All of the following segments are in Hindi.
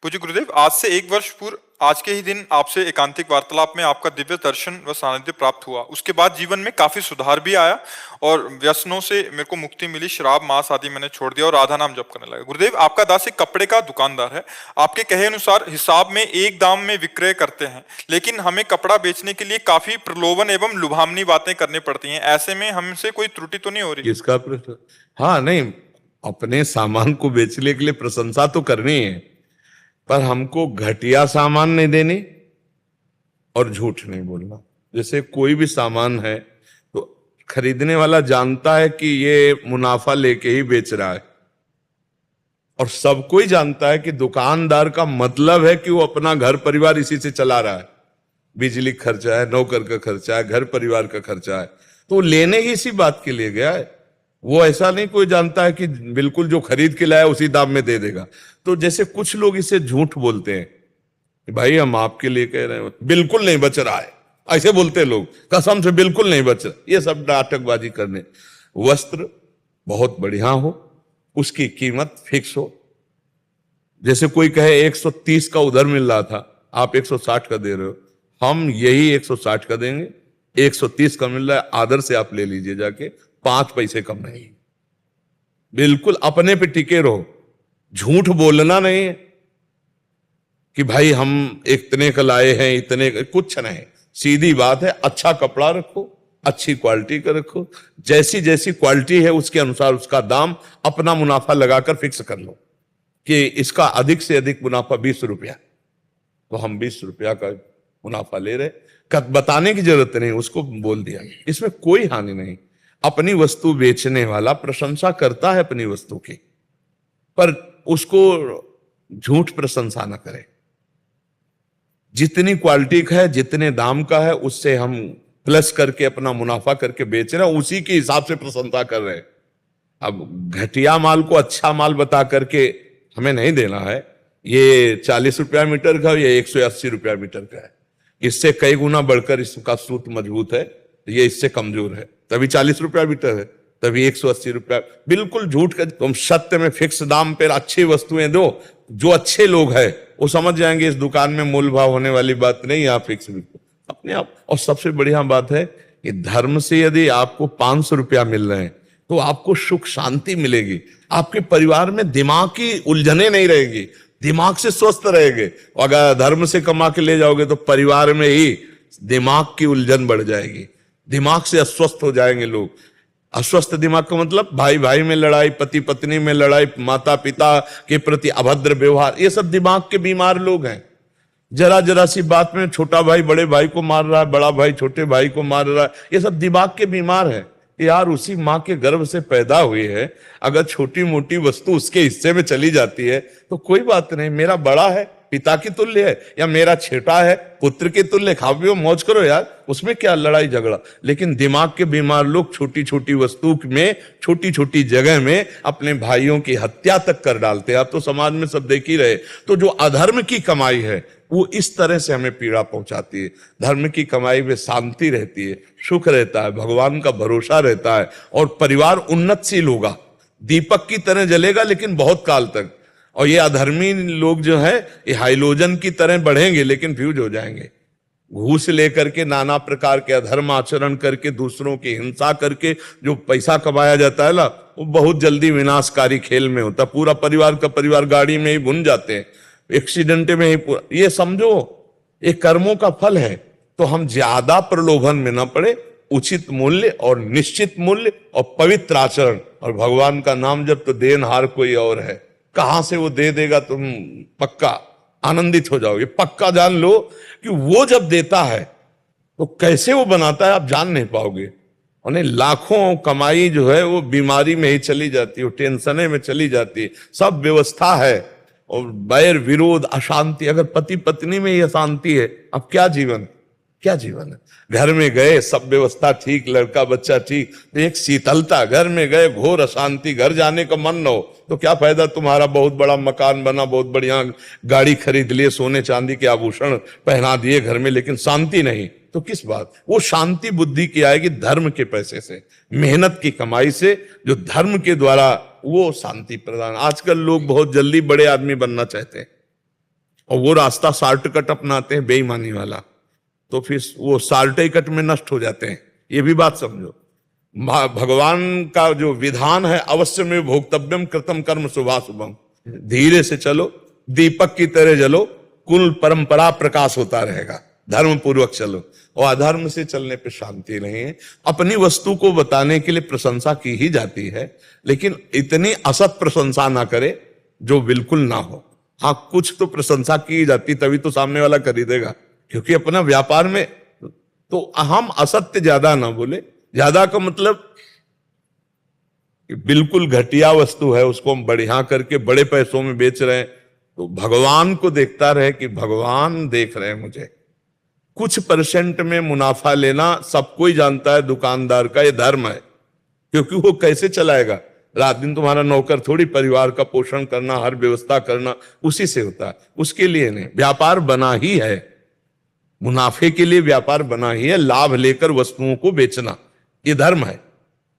पूज्य गुरुदेव, आज से एक वर्ष पूर्व आज के ही दिन आपसे एकांतिक वार्तालाप में आपका दिव्य दर्शन व सानिध्य प्राप्त हुआ। उसके बाद जीवन में काफी सुधार भी आया और व्यसनों से मेरे को मुक्ति मिली। शराब, मांस आदि मैंने छोड़ दिया और राधा नाम जप करने लगा। गुरुदेव, आपका दास एक कपड़े का दुकानदार है। आपके कहे अनुसार हिसाब में एक दाम में विक्रय करते हैं, लेकिन हमें कपड़ा बेचने के लिए काफी प्रलोभन एवं लुभावनी बातें करनी पड़ती हैं। ऐसे में हमसे कोई त्रुटि तो नहीं हो रही? किसका प्रश्न? हाँ, नहीं, अपने सामान को बेचने के लिए प्रशंसा तो करनी है, पर हमको घटिया सामान नहीं देनी और झूठ नहीं बोलना। जैसे कोई भी सामान है तो खरीदने वाला जानता है कि ये मुनाफा लेके ही बेच रहा है, और सबको ही जानता है कि दुकानदार का मतलब है कि वो अपना घर परिवार इसी से चला रहा है। बिजली खर्चा है, नौकर का खर्चा है, घर परिवार का खर्चा है, तो लेने ही इसी बात के लिए गया है। वो ऐसा नहीं कोई जानता है कि बिल्कुल जो खरीद के लाया उसी दाम में दे देगा। तो जैसे कुछ लोग इसे झूठ बोलते हैं कि भाई हम आपके लिए कह रहे हैं, बिल्कुल नहीं बच रहा है, ऐसे बोलते हैं लोग, कसम से बिल्कुल नहीं बच रहा। ये सब नाटकबाजी करने। वस्त्र बहुत बढ़िया हो, उसकी कीमत फिक्स हो। जैसे कोई कहे 130 का उधर मिल रहा था, आप 160 का दे रहे हो, हम यही 160 का देंगे। 130 का मिल रहा है, आदर से आप ले लीजिए जाके, 5 पैसे कम नहीं। बिल्कुल अपने पे टिके रहो, झूठ बोलना नहीं है कि भाई हम इतने का लाए हैं, इतने का, कुछ नहीं। सीधी बात है, अच्छा कपड़ा रखो, अच्छी क्वालिटी का रखो, जैसी जैसी क्वालिटी है उसके अनुसार उसका दाम अपना मुनाफा लगाकर फिक्स कर लो कि इसका अधिक से अधिक मुनाफा 20 रुपया, तो हम 20 रुपया का मुनाफा ले रहे। बताने की जरूरत नहीं, उसको बोल दिया। इसमें कोई हानि नहीं। अपनी वस्तु बेचने वाला प्रशंसा करता है अपनी वस्तु की, पर उसको झूठ प्रशंसा न करे। जितनी क्वालिटी का है, जितने दाम का है, उससे हम प्लस करके अपना मुनाफा करके बेच रहे हैं, उसी के हिसाब से प्रशंसा कर रहे हैं। अब घटिया माल को अच्छा माल बता करके हमें नहीं देना है। ये 40 रुपया मीटर का, ये 180 रुपया मीटर का है, इससे कई गुना बढ़कर इसका सूत मजबूत है, ये इससे कमजोर है, तभी 40 रुपया मीटर है, तभी 180 रुपया। बिल्कुल झूठ का। तुम सत्य में फिक्स दाम पर अच्छी वस्तुएं दो, जो अच्छे लोग हैं वो समझ जाएंगे इस दुकान में मूल भाव होने वाली बात नहीं, यहाँ फिक्स बिल्कुल अपने आप। और सबसे बढ़िया बात है कि धर्म से यदि आपको 500 रुपया मिल रहे हैं तो आपको सुख शांति मिलेगी, आपके परिवार में दिमाग की उलझने नहीं रहेगी, दिमाग से स्वस्थ रहेंगे। अगर धर्म से कमा के ले जाओगे तो परिवार में ही दिमाग की उलझन बढ़ जाएगी, दिमाग से अस्वस्थ हो जाएंगे लोग। अस्वस्थ दिमाग का मतलब भाई भाई में लड़ाई, पति पत्नी में लड़ाई, माता पिता के प्रति अभद्र व्यवहार, ये सब दिमाग के बीमार लोग हैं। जरा जरा सी बात में छोटा भाई बड़े भाई को मार रहा है, बड़ा भाई छोटे भाई को मार रहा है, ये सब दिमाग के बीमार है। यार उसी माँ के गर्भ से पैदा हुई है, अगर छोटी मोटी वस्तु उसके हिस्से में चली जाती है तो कोई बात नहीं, मेरा बड़ा है पिता की तुल्य है, या मेरा छोटा है पुत्र के तुल्य, खाओ पियो मौज करो यार, उसमें क्या लड़ाई झगड़ा। लेकिन दिमाग के बीमार लोग छोटी छोटी वस्तु में, छोटी छोटी जगह में अपने भाइयों की हत्या तक कर डालते हैं। आप तो समाज में सब देख ही रहे। तो जो अधर्म की कमाई है वो इस तरह से हमें पीड़ा पहुंचाती है। धर्म की कमाई में शांति रहती है, सुख रहता है, भगवान का भरोसा रहता है, और परिवार उन्नतशील होगा, दीपक की तरह जलेगा लेकिन बहुत काल तक। और ये अधर्मी लोग जो है ये हाइलोजन की तरह बढ़ेंगे लेकिन फ्यूज हो जाएंगे। घूस लेकर के, नाना प्रकार के अधर्म आचरण करके, दूसरों की हिंसा करके जो पैसा कमाया जाता है ना, वो बहुत जल्दी विनाशकारी खेल में होता। पूरा परिवार का परिवार गाड़ी में ही भुन जाते हैं, एक्सीडेंट में ही। ये समझो ये कर्मों का फल है। तो हम ज्यादा प्रलोभन में न पड़े, उचित मूल्य और निश्चित मूल्य और पवित्र आचरण, और भगवान का नाम जब तो देनहार कोई और है, कहां से वो दे देगा तुम पक्का आनंदित हो जाओगे। पक्का जान लो कि वो जब देता है तो कैसे वो बनाता है आप जान नहीं पाओगे। उन्हें लाखों कमाई जो है वो बीमारी में ही चली जाती है, वो टेंशने में चली जाती है। सब व्यवस्था है, और बैर विरोध अशांति, अगर पति पत्नी में ही अशांति है, अब क्या जीवन, क्या जीवन है। घर में गए सब व्यवस्था ठीक, लड़का बच्चा ठीक, तो एक शीतलता, घर में गए घोर अशांति, घर जाने का मन न हो तो क्या फायदा। तुम्हारा बहुत बड़ा मकान बना, बहुत बढ़िया गाड़ी खरीद लिए, सोने चांदी के आभूषण पहना दिए घर में, लेकिन शांति नहीं, तो किस बात। वो शांति बुद्धि की आएगी धर्म के पैसे से, मेहनत की कमाई से, जो धर्म के द्वारा वो शांति प्रदान। आजकल लोग बहुत जल्दी बड़े आदमी बनना चाहते हैं, और वो रास्ता शॉर्टकट अपनाते हैं बेईमानी वाला, तो फिर वो शॉर्टकट में नष्ट हो जाते हैं। ये भी बात समझो। भगवान का जो विधान है, अवश्य में भोक्तव्यम कृतम कर्म शुभाशुभम, धीरे से चलो, दीपक की तरह जलो, कुल परंपरा प्रकाश होता रहेगा, धर्म पूर्वक चलो। और अधर्म से चलने पे शांति नहीं है। अपनी वस्तु को बताने के लिए प्रशंसा की ही जाती है, लेकिन इतनी असत प्रशंसा ना करे जो बिल्कुल ना हो। हाँ, कुछ तो प्रशंसा की जाती, तभी तो सामने वाला खरीदेगा, क्योंकि अपना व्यापार में तो हम असत्य ज्यादा ना बोले। ज्यादा का मतलब कि बिल्कुल घटिया वस्तु है, उसको हम बढ़िया करके बड़े पैसों में बेच रहे हैं, तो भगवान को देखता रहे कि भगवान देख रहे हैं मुझे। कुछ परसेंट में मुनाफा लेना सबको ही जानता है, दुकानदार का ये धर्म है, क्योंकि वो कैसे चलाएगा? रात दिन तुम्हारा नौकर थोड़ी, परिवार का पोषण करना, हर व्यवस्था करना उसी से होता है, उसके लिए नहीं। व्यापार बना ही है, मुनाफे के लिए व्यापार बना ही है, लाभ लेकर वस्तुओं को बेचना ये धर्म है।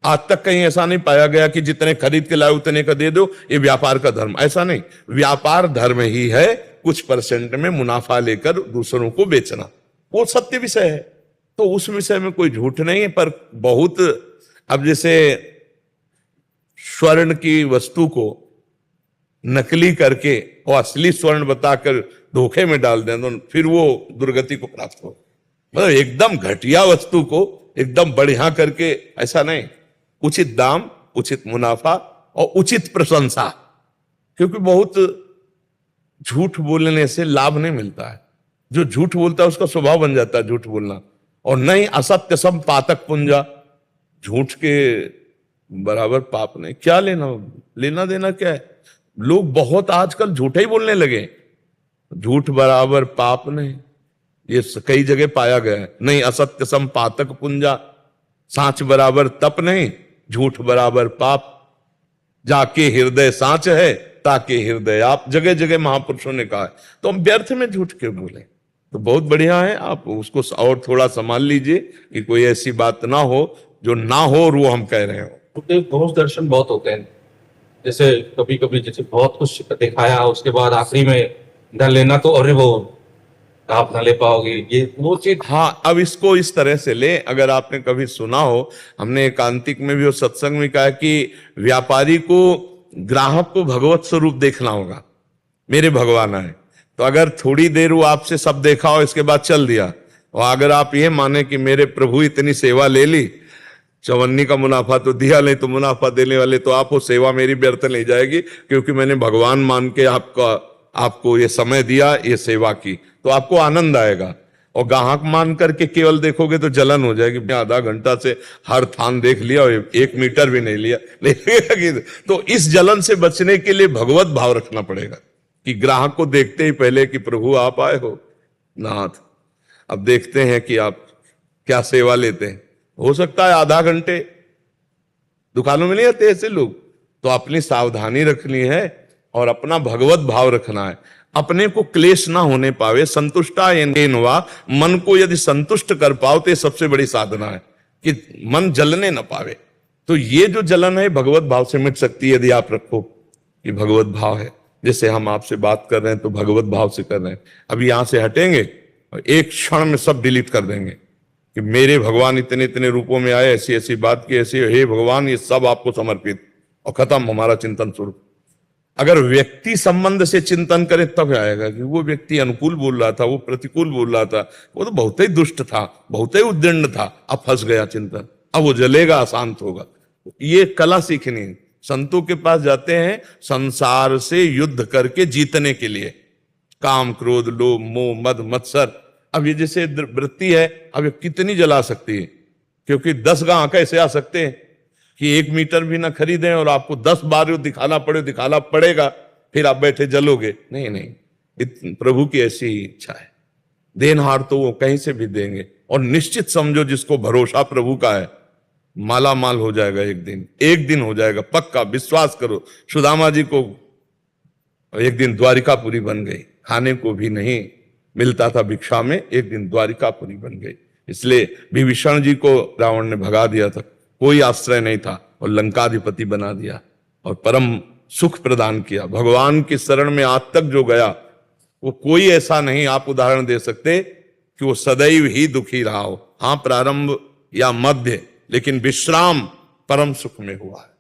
आज तक कहीं ऐसा नहीं पाया गया कि जितने खरीद के लाए उतने का दे दो, ये व्यापार का धर्म, ऐसा नहीं। व्यापार धर्म ही है कुछ परसेंट में मुनाफा लेकर दूसरों को बेचना, वो सत्य विषय है, तो उस विषय में कोई झूठ नहीं है। पर बहुत, अब जैसे स्वर्ण की वस्तु को नकली करके और असली स्वर्ण बताकर धोखे में डाल दें तो फिर वो दुर्गति को प्राप्त हो। मतलब एकदम घटिया वस्तु को एकदम बढ़िया करके, ऐसा नहीं। उचित दाम, उचित मुनाफा और उचित प्रशंसा, क्योंकि बहुत झूठ बोलने से लाभ नहीं मिलता है। जो झूठ बोलता है उसका स्वभाव बन जाता है झूठ बोलना, और नहीं असत्य सम पातक पुंजा, झूठ के बराबर पाप नहीं। क्या लेना देना क्या है? लोग बहुत आजकल झूठे ही बोलने लगे, झूठ बराबर पाप नहीं, ये कई जगह पाया गया है। नहीं असत्य सम पातक पुंजा, सांच बराबर तप नहीं, झूठ बराबर पाप, जाके हृदय सांच है ताके हृदय आप, जगह जगह महापुरुषों ने कहा है। तो हम व्यर्थ में झूठ क्यों बोले? तो बहुत बढ़िया है, आप उसको और थोड़ा संभाल लीजिए कि कोई ऐसी बात ना हो जो ना हो और वो हम कह रहे हो। दोष दर्शन बहुत होते हैं, जैसे कभी कभी जैसे बहुत कुछ दिखाया, उसके बाद आखिरी में न लेना तो अरे वो आप ना ले पाओगे, ये वो चीज। हाँ, अब इसको इस तरह से ले, अगर आपने कभी सुना हो, हमने एकांतिक में भी और सत्संग में कहा कि व्यापारी को, ग्राहक को भगवत स्वरूप देखना होगा। मेरे भगवान आए, तो अगर थोड़ी देर वो आपसे सब देखा हो, इसके बाद चल दिया, और अगर आप ये माने कि मेरे प्रभु इतनी सेवा ले ली, चवन्नी का मुनाफा तो दिया, नहीं तो मुनाफा देने वाले तो आप हो, सेवा मेरी व्यर्थ नहीं जाएगी, क्योंकि मैंने भगवान मान के आपको ये समय दिया, ये सेवा की, तो आपको आनंद आएगा। और ग्राहक मान करके केवल देखोगे तो जलन हो जाएगी। आधा घंटा से हर थान देख लिया और 1 मीटर भी नहीं लिया, तो इस जलन से बचने के लिए भगवत भाव रखना पड़ेगा कि ग्राहक को देखते ही पहले कि प्रभु आप आए हो नाथ, अब देखते हैं कि आप क्या सेवा लेते हैं। हो सकता है आधा घंटे, दुकानों में नहीं आते ऐसे लोग, तो अपनी सावधानी रखनी है और अपना भगवत भाव रखना है। अपने को क्लेश ना होने पावे, संतुष्टा येनवा, मन को यदि संतुष्ट कर पाओ तो ये सबसे बड़ी साधना है कि मन जलने ना पावे। तो ये जो जलन है भगवत भाव से मिट सकती है यदि आप रखो कि भगवत भाव है। जैसे हम आपसे बात कर रहे हैं तो भगवत भाव से कर रहे हैं, अभी यहां से हटेंगे और एक क्षण में सब डिलीट कर देंगे कि मेरे भगवान इतने इतने रूपों में आए, ऐसी ऐसी बात की, ऐसी, हे भगवान ये सब आपको समर्पित, और खत्म हमारा चिंतन शुरू। अगर व्यक्ति संबंध से चिंतन करे तब आएगा कि वो व्यक्ति अनुकूल बोल रहा था, वो प्रतिकूल बोल रहा था, वो तो बहुत ही दुष्ट था, बहुत ही उद्दंड था, अब फंस गया चिंतन, अब वो जलेगा, अशांत होगा। ये कला सीखनी है। संतों के पास जाते हैं संसार से युद्ध करके जीतने के लिए, काम क्रोध लोभ मोह मद मत्सर। अब ये जैसे वृत्ति है, अब ये कितनी जला सकती है, क्योंकि 10 गांव कैसे आ सकते हैं कि 1 मीटर भी ना खरीदें और आपको 10 बार दिखाना पड़ेगा, फिर आप बैठे जलोगे। नहीं, प्रभु की ऐसी ही इच्छा है। देनहार तो वो कहीं से भी देंगे, और निश्चित समझो जिसको भरोसा प्रभु का है माला माल हो जाएगा। एक दिन हो जाएगा, पक्का विश्वास करो। सुदामा जी को एक दिन द्वारिकापुरी बन गई, खाने को भी नहीं मिलता था भिक्षा में, एक दिन द्वारिकापुरी बन गई। इसलिए विभीषण जी को रावण ने भगा दिया था, कोई आश्रय नहीं था, और लंकाधिपति बना दिया और परम सुख प्रदान किया। भगवान की शरण में आज तक जो गया वो कोई ऐसा नहीं आप उदाहरण दे सकते कि वो सदैव ही दुखी रहा हो। हाँ, प्रारंभ या मध्य, लेकिन विश्राम परम सुख में हुआ है।